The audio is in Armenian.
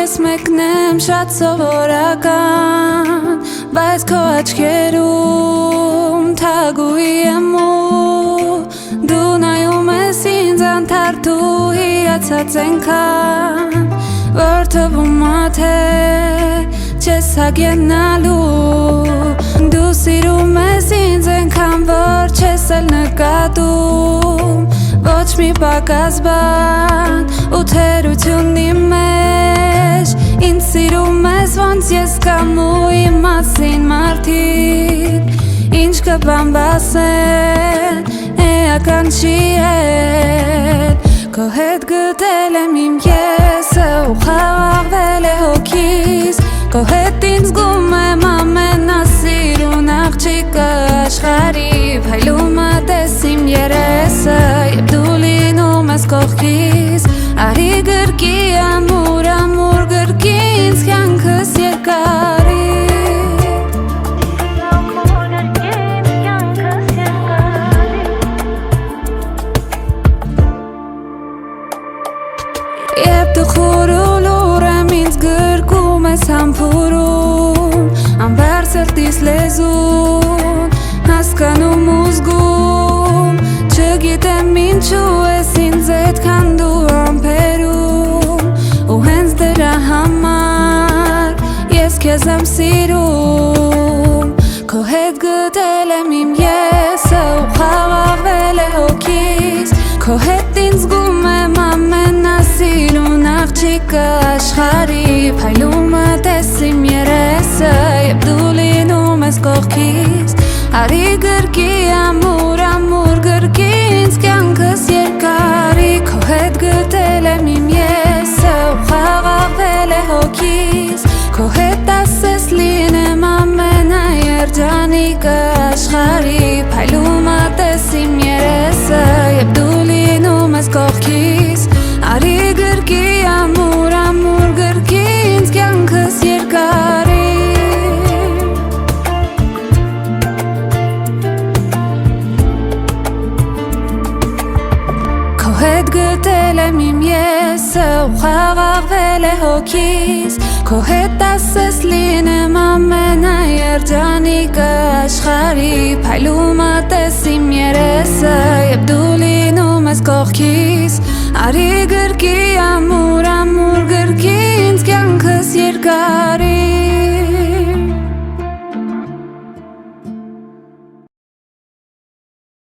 ես մեկնեմ շատ սովորական, բայց քո աչքերում թագուհի եմ ու դու նայում ես ինձ անթարթու հիացած ենքան, որ թվում ա թե չես հագենալու, դու սիրում ես ինձ ենքան, որ չես էլ նկատում ոչ մի պակաս բան ու թերությունի մեջ ինձ սիրում ես ոնց ես կամ ու իմ մասին մարդիկ ինչ կբամբասեն էական չի էլ քո հետ գտել եմ իմ եսը ու խաղաղվել է հոգիս քո հետ ինձ զգում եմ ամենասիրուն աղջիկը աշխարհի փայլում ա տես իմ երեսը երբ դու լինում ես կողքիս արի գրկի ամուր ամուր գրկի ինձ կյանքս երկարի Երբ դու խորոլոր եմ ինձ գրկում ես համբուրում անվար սրտիս լեզուն հասկանում ու զգում չգիտեմ ինչու ես ինձ այդքան դու ամպերում ու հենց դրա համար ես քեզ եմ սիրում քո հետ գտել եմ իմ եսը ու խաղաղվել է հոգիս քո հետ ինձ զգում եմ ամենասիրուն աղջիկը աշխարհի փայլում ա տես իմ երեսը երբ դու լինում ես կողքիս արի գրկի ամուր ամուր գրկի ինձ կյանքս երկարի քո հետ գտել եմ իմ եսը ու խաղաղվել է հոգիս քո հետ ասես լինեմ ամենաերջանիկը աշխարհի փայլում ա տես իմ երեսը երբ դու լինում ես կողքիս արի գրկի ամուր ամուր գրկի ինձ կյանքս երկարի Քո հետ գտել եմ իմ եսը ու խաղաղվել է հոգիս Քո հետ ասես լինեմ ամենաերջանիկը աշխարհի փայլում ա տես իմ երեսը երբ դու լինում ես կողքիս արի գրկի ամուր ամուր գրկի ինձ կյանքս երկար